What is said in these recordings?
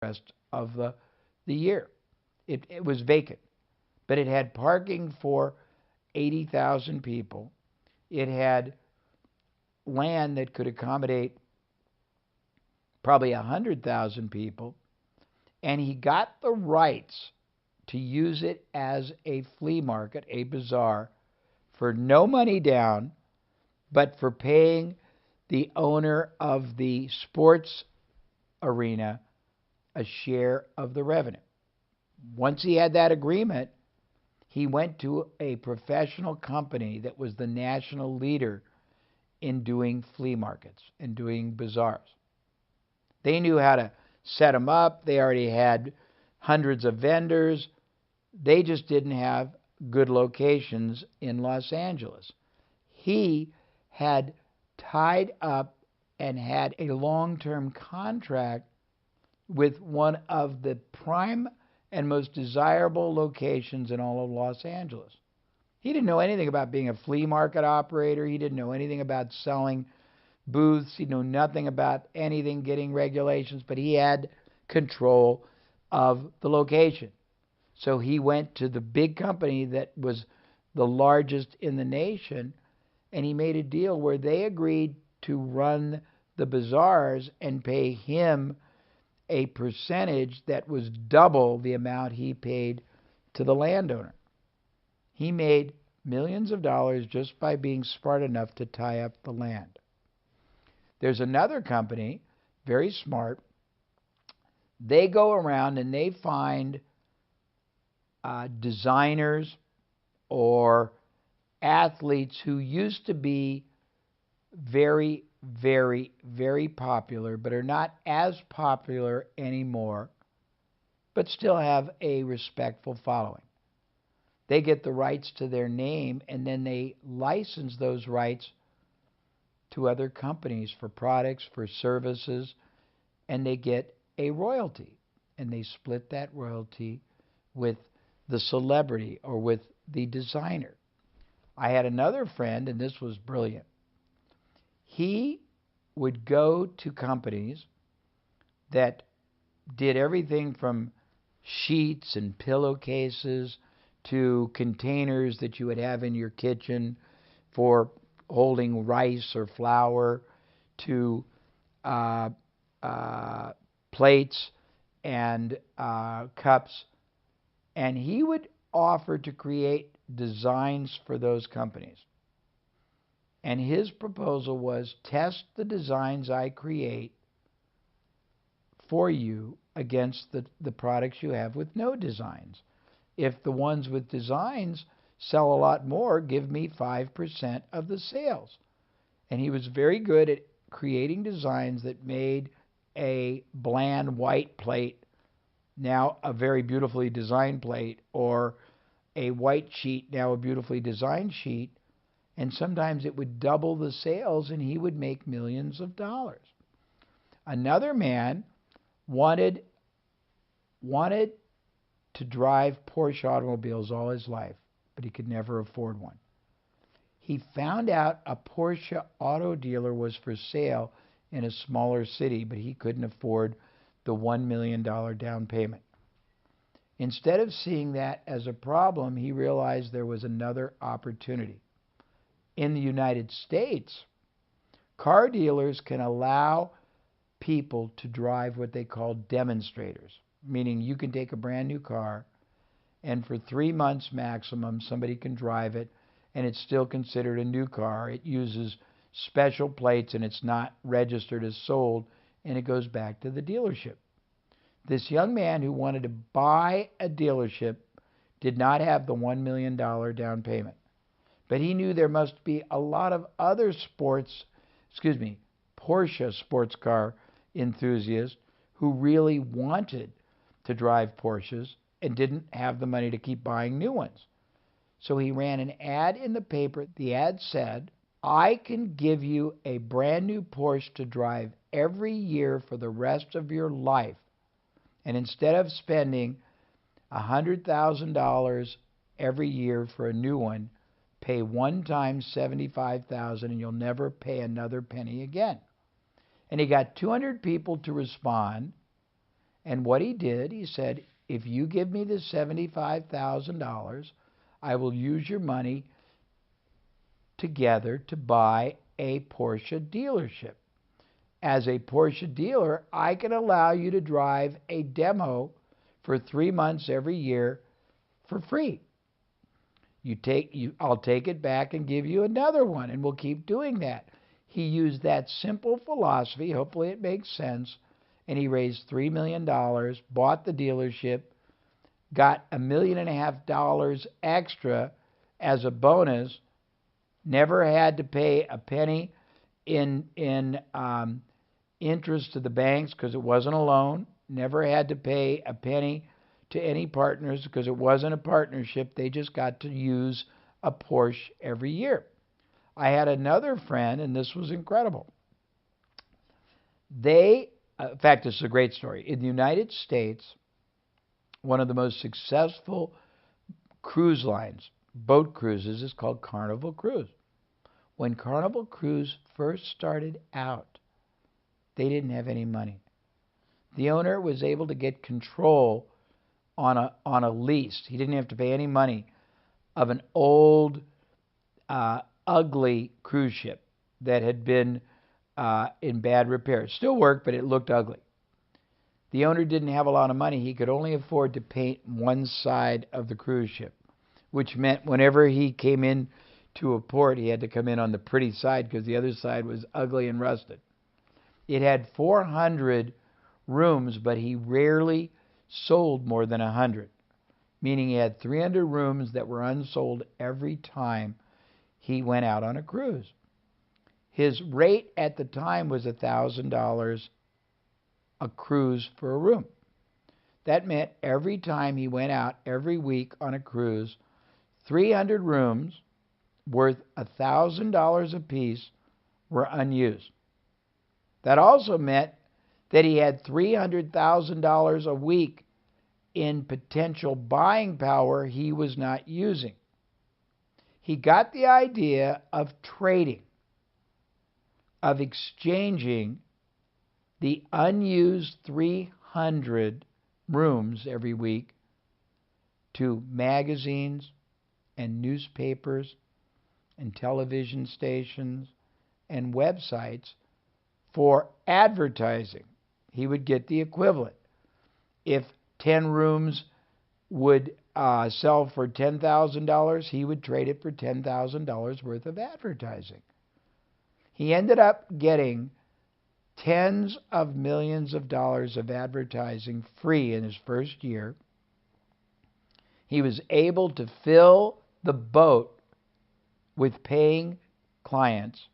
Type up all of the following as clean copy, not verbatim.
rest of the year. It was vacant, but it had parking for 80,000 people. It had land that could accommodate probably 100,000 people, and he got the rights to use it as a flea market, a bazaar, for no money down, but for paying the owner of the sports arena a share of the revenue. Once he had that agreement, he went to a professional company that was the national leader in doing flea markets and doing bazaars. They knew how to set them up. They already had hundreds of vendors. They just didn't have good locations in Los Angeles. He had tied up and had a long-term contract with one of the prime and most desirable locations in all of Los Angeles. He didn't know anything about being a flea market operator. He didn't know anything about selling booths. He knew nothing about anything getting regulations, but he had control of the location. So he went to the big company that was the largest in the nation, and he made a deal where they agreed to run the bazaars and pay him a percentage that was double the amount he paid to the landowner. He made millions of dollars just by being smart enough to tie up the land. There's another company, very smart. They go around and they find designers or athletes who used to be very, very, very popular, but are not as popular anymore, but still have a respectful following. They get the rights to their name, and then they license those rights to other companies for products, for services, and they get a royalty. And they split that royalty with the celebrity or with the designer. I had another friend, and this was brilliant. He would go to companies that did everything from sheets and pillowcases to containers that you would have in your kitchen for holding rice or flour, to plates and cups. And he would offer to create designs for those companies. And his proposal was, test the designs I create for you against the products you have with no designs. If the ones with designs sell a lot more, give me 5% of the sales. And he was very good at creating designs that made a bland white plate now a very beautifully designed plate, or a white sheet now a beautifully designed sheet. And sometimes it would double the sales, and he would make millions of dollars. Another man wanted to drive Porsche automobiles all his life, but he could never afford one. He found out a Porsche auto dealer was for sale in a smaller city, but he couldn't afford the $1 million down payment. Instead of seeing that as a problem, he realized there was another opportunity. In the United States, car dealers can allow people to drive what they call demonstrators, meaning you can take a brand new car and for 3 months maximum somebody can drive it and it's still considered a new car. It uses special plates and it's not registered as sold, and it goes back to the dealership. This young man who wanted to buy a dealership did not have the $1 million down payment. But he knew there must be a lot of other Porsche sports car enthusiasts who really wanted to drive Porsches and didn't have the money to keep buying new ones. So he ran an ad in the paper. The ad said, I can give you a brand new Porsche to drive every year for the rest of your life. And instead of spending $100,000 every year for a new one, pay one time $75,000 and you'll never pay another penny again. And he got 200 people to respond, And what he did, he said, if you give me the $75,000, I will use your money together to buy a Porsche dealership. As a Porsche dealer, I can allow you to drive a demo for 3 months every year for free. I'll take it back and give you another one, and we'll keep doing that. He used that simple philosophy, hopefully it makes sense, and he raised $3 million, bought the dealership, got $1.5 million extra as a bonus, never had to pay a penny in interest to the banks because it wasn't a loan, never had to pay a penny to any partners because it wasn't a partnership. They just got to use a Porsche every year. I had another friend, and this was incredible. In fact, this is a great story. In the United States, one of the most successful cruise lines, boat cruises, is called Carnival Cruise. When Carnival Cruise first started out, they didn't have any money. The owner was able to get control on a lease. He didn't have to pay any money of an old, ugly cruise ship that had been in bad repair. It still worked, but it looked ugly. The owner didn't have a lot of money. He could only afford to paint one side of the cruise ship, which meant whenever he came in to a port, he had to come in on the pretty side because the other side was ugly and rusted. It had 400 rooms, but he rarely sold more than 100, meaning he had 300 rooms that were unsold every time he went out on a cruise. His rate at the time was $1,000 a cruise for a room. That meant every time he went out every week on a cruise, 300 rooms worth $1,000 apiece were unused. That also meant that he had $300,000 a week in potential buying power he was not using. He got the idea of trading, of exchanging the unused 300 rooms every week to magazines and newspapers and television stations and websites for advertising. He would get the equivalent. If 10 rooms would sell for $10,000, he would trade it for $10,000 worth of advertising. He ended up getting tens of millions of dollars of advertising free in his first year. He was able to fill the boat with paying clients.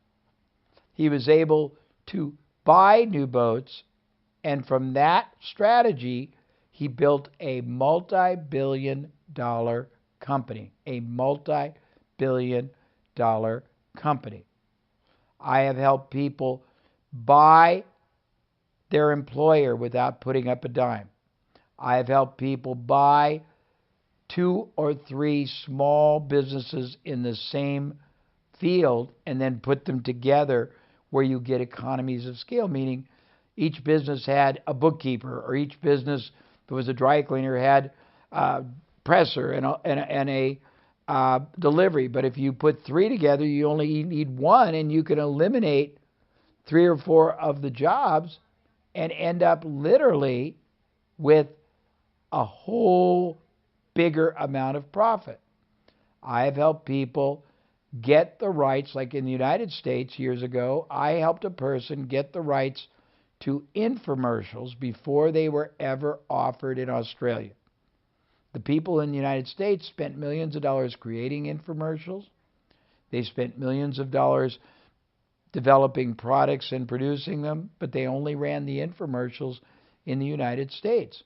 He was able to buy new boats, and from that strategy, he built a multi-billion-dollar company. A multi-billion-dollar company. I have helped people buy their employer without putting up a dime. I have helped people buy 2 or 3 small businesses in the same field and then put them together where you get economies of scale, meaning each business had a bookkeeper, or each business that was a dry cleaner had a presser and a delivery. But if you put 3 together, you only need 1, and you can eliminate 3 or 4 of the jobs and end up literally with a whole bigger amount of profit. I have helped people get the rights, like in the United States years ago, I helped a person get the rights to infomercials before they were ever offered in Australia. The people in the United States spent millions of dollars creating infomercials. They spent millions of dollars developing products and producing them, but they only ran the infomercials in the United States.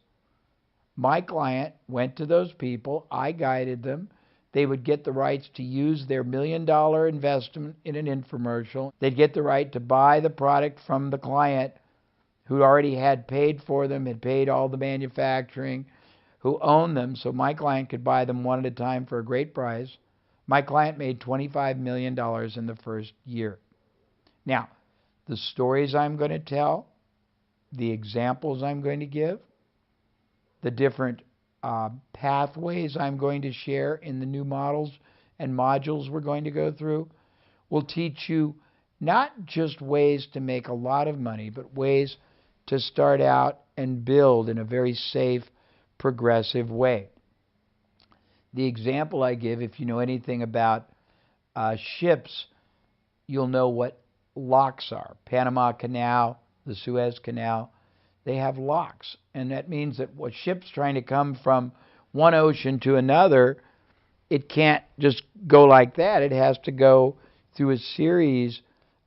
My client went to those people. I guided them. They would get the rights to use their $1 million investment in an infomercial. They'd get the right to buy the product from the client who already had paid for them, had paid all the manufacturing, who owned them, so my client could buy them one at a time for a great price. My client made $25 million in the first year. Now, the stories I'm going to tell, the examples I'm going to give, the different pathways I'm going to share in the new models and modules we're going to go through. We'll teach you not just ways to make a lot of money, but ways to start out and build in a very safe, progressive way. The example I give, if you know anything about ships, you'll know what locks are. Panama Canal, the Suez Canal, they have locks. And that means that what ships trying to come from one ocean to another, it can't just go like that. It has to go through a series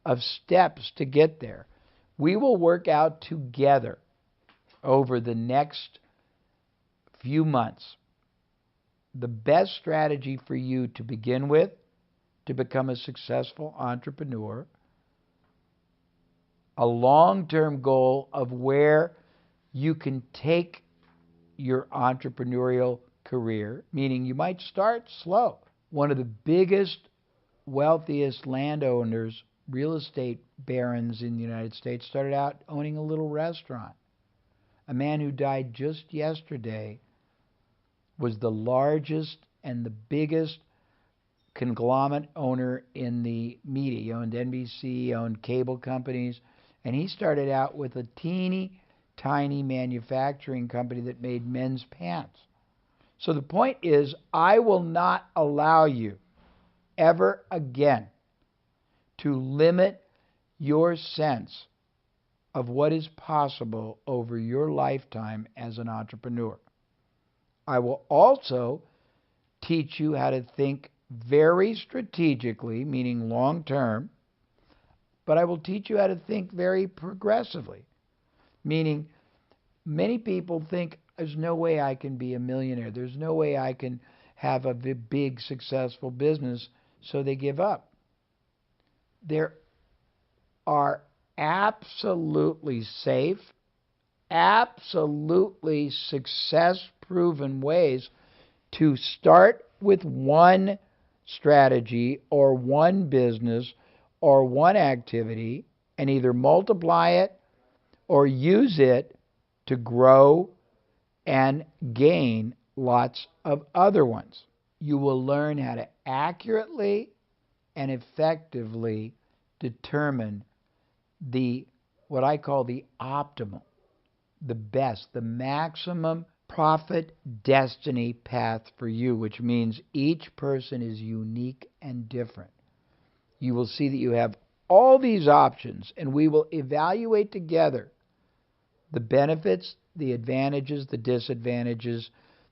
of steps to get there. We will work out together over the next few months the best strategy for you to begin with to become a successful entrepreneur, a long-term goal of where you can take your entrepreneurial career, meaning you might start slow. One of the biggest, wealthiest landowners, real estate barons in the United States, started out owning a little restaurant. A man who died just yesterday was the largest and the biggest conglomerate owner in the media. He owned NBC, he owned cable companies, and he started out with a teeny tiny manufacturing company that made men's pants. So the point is, I will not allow you ever again to limit your sense of what is possible over your lifetime as an entrepreneur. I will also teach you how to think very strategically, meaning long term, but I will teach you how to think very progressively, meaning many people think there's no way I can be a millionaire, there's no way I can have a big successful business, so they give up. There are absolutely safe, absolutely success-proven ways to start with one strategy or one business or one activity and either multiply it or use it to grow and gain lots of other ones. You will learn how to accurately and effectively determine what I call the optimal, the best, the maximum profit destiny path for you, which means each person is unique and different. You will see that you have all these options, and we will evaluate together the benefits, the advantages, the disadvantages,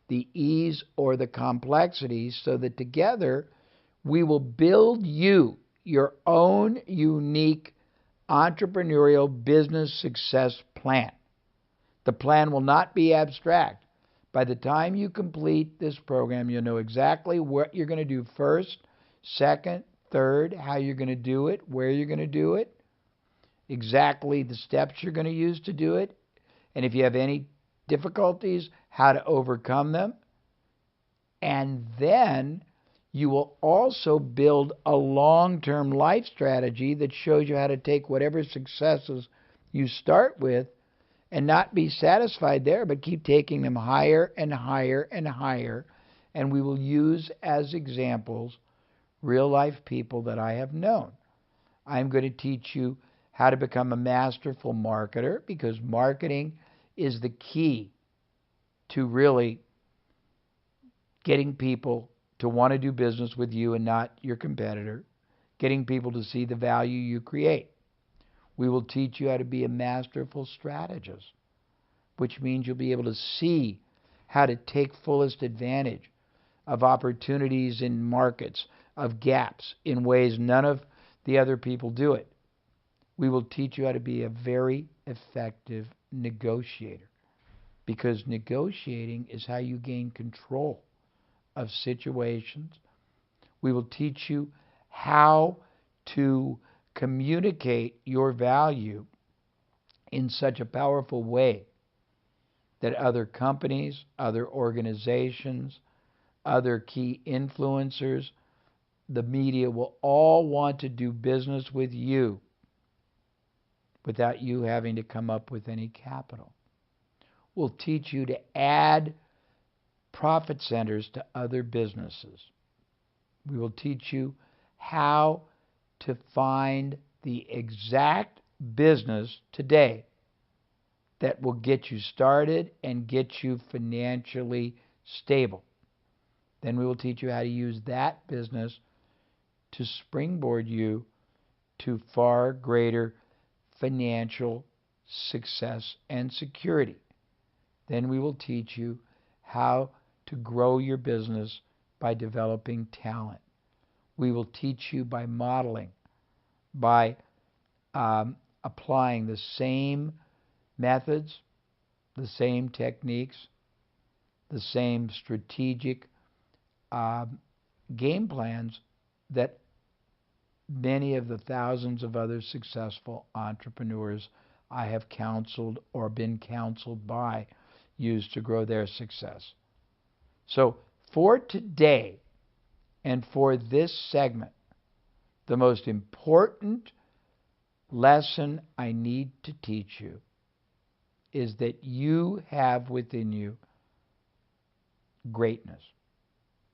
the ease or the complexities, so that together we will build you your own unique entrepreneurial business success plan. The plan will not be abstract. By the time you complete this program, you'll know exactly what you're going to do first, second, third, how you're going to do it, where you're going to do it, exactly the steps you're going to use to do it, and if you have any difficulties, how to overcome them. And then you will also build a long-term life strategy that shows you how to take whatever successes you start with and not be satisfied there, but keep taking them higher and higher and higher. And we will use as examples real-life people that I have known. I'm going to teach you how to become a masterful marketer, because marketing is the key to really getting people to want to do business with you and not your competitor, getting people to see the value you create. We will teach you how to be a masterful strategist, which means you'll be able to see how to take fullest advantage of opportunities in markets, of gaps, in ways none of the other people do it. We will teach you how to be a very effective negotiator, because negotiating is how you gain control of situations. We will teach you how to communicate your value in such a powerful way that other companies, other organizations, other key influencers, the media will all want to do business with you without you having to come up with any capital. will teach you to add profit centers to other businesses. We will teach you how to find the exact business today that will get you started and get you financially stable. Then we will teach you how to use that business to springboard you to far greater financial success and security. Then we will teach you how to grow your business by developing talent. We will teach you by modeling, by applying the same methods, the same techniques, the same strategic game plans that many of the thousands of other successful entrepreneurs I have counseled or been counseled by use to grow their success. So for today and for this segment, the most important lesson I need to teach you is that you have within you greatness.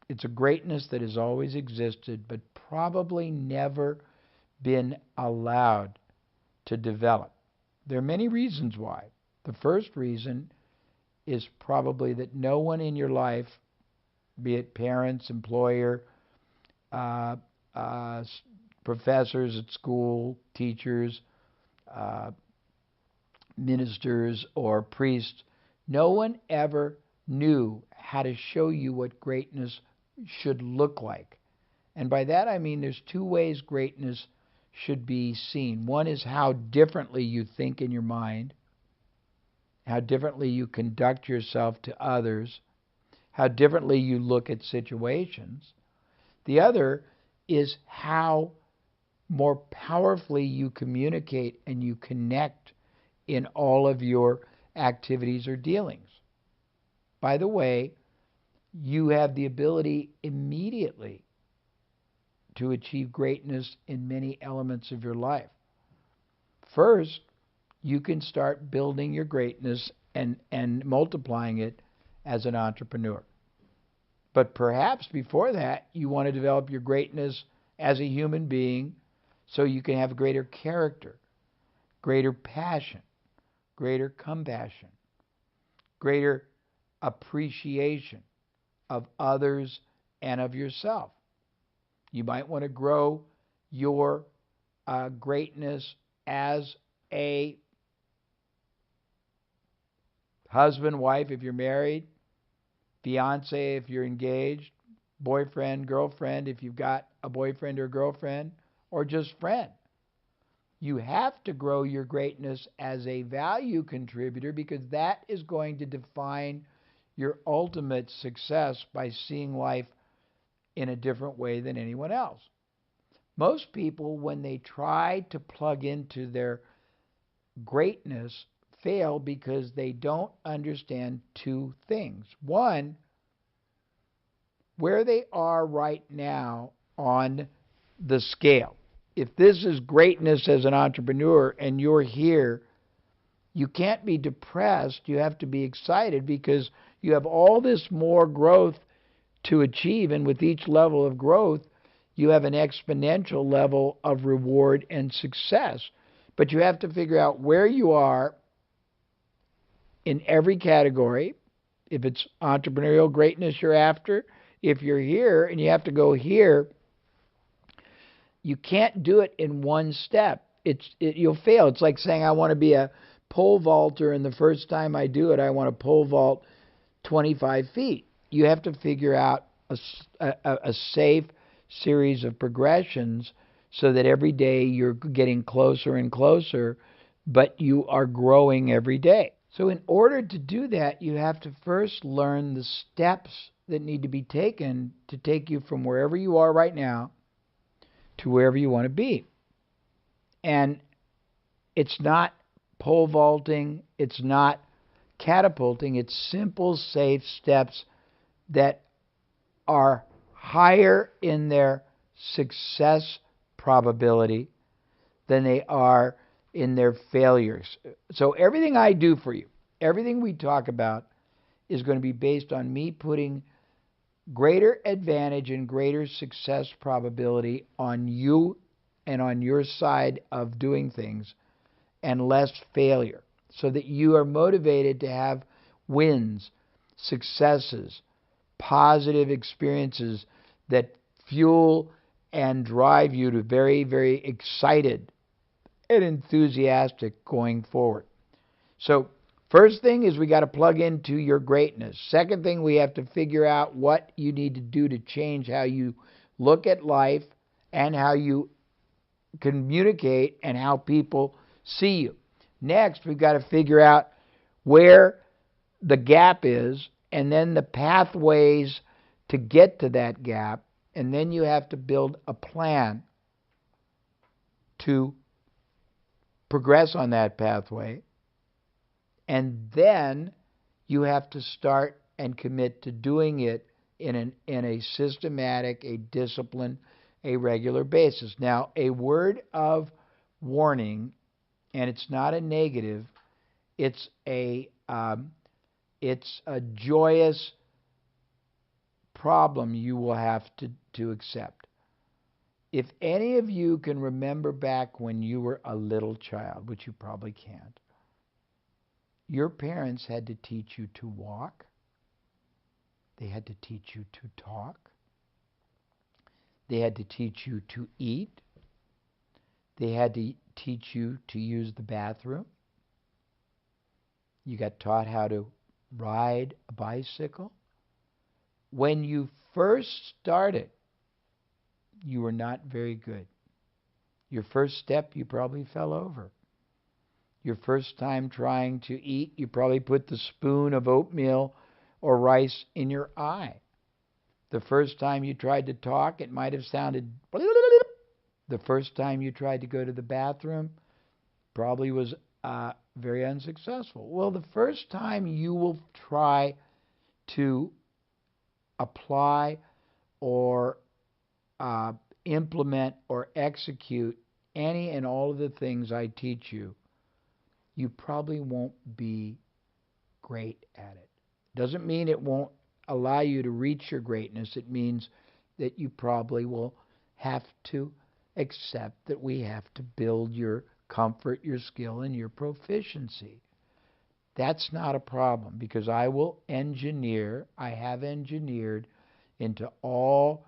It's a greatness that has always existed, but probably never been allowed to develop. There are many reasons why. The first reason is probably that no one in your life, be it parents, employer, professors at school, teachers, ministers, or priests, no one ever knew how to show you what greatness should look like. And by that I mean there's two ways greatness should be seen. One is how differently you think in your mind, how differently you conduct yourself to others, how differently you look at situations. The other is how more powerfully you communicate and you connect in all of your activities or dealings. By the way, you have the ability immediately to achieve greatness in many elements of your life. First, you can start building your greatness and multiplying it as an entrepreneur. But perhaps before that, you want to develop your greatness as a human being so you can have greater character, greater passion, greater compassion, greater appreciation of others and of yourself. You might want to grow your greatness as a husband, wife if you're married, fiance if you're engaged, boyfriend, girlfriend if you've got a boyfriend or girlfriend, or just friend. You have to grow your greatness as a value contributor because that is going to define your ultimate success by seeing life in a different way than anyone else. Most people, when they try to plug into their greatness, fail because they don't understand two things. One, where they are right now on the scale. If this is greatness as an entrepreneur and you're here, you can't be depressed. You have to be excited because you have all this more growth to achieve, and with each level of growth, you have an exponential level of reward and success. But you have to figure out where you are in every category. If it's entrepreneurial greatness you're after, if you're here and you have to go here, you can't do it in one step. You'll fail. It's like saying I want to be a pole vaulter, and the first time I do it, I want to pole vault 25 feet. You have to figure out a safe series of progressions so that every day you're getting closer and closer, but you are growing every day. So in order to do that, you have to first learn the steps that need to be taken to take you from wherever you are right now to wherever you want to be. And it's not pole vaulting, it's not catapulting, it's simple, safe steps that are higher in their success probability than they are in their failures. So everything I do for you, Everything we talk about is going to be based on me putting greater advantage and greater success probability on you and on your side of doing things and less failure, so that you are motivated to have wins, successes, positive experiences that fuel and drive you to very, very excited and enthusiastic going forward. So, first thing is we got to plug into your greatness. Second thing, we have to figure out what you need to do to change how you look at life and how you communicate and how people see you. Next, we've got to figure out where the gap is and then the pathways to get to that gap. And then you have to build a plan to progress on that pathway. And then you have to start and commit to doing it in a systematic, a disciplined, a regular basis. Now, a word of warning, and it's not a negative, it's a joyous problem you will have to accept. If any of you can remember back when you were a little child, which you probably can't, your parents had to teach you to walk. They had to teach you to talk. They had to teach you to eat. They had to teach you to use the bathroom. You got taught how to ride a bicycle. When you first started, you were not very good. Your first step, you probably fell over. Your first time trying to eat, you probably put the spoon of oatmeal or rice in your eye. The first time you tried to talk, it might have sounded... The first time you tried to go to the bathroom probably was very unsuccessful. Well, the first time you will try to apply or implement or execute any and all of the things I teach you, you probably won't be great at it. Doesn't mean it won't allow you to reach your greatness. It means that you probably will have to accept that we have to build your comfort, your skill, and your proficiency. That's not a problem, because I have engineered into all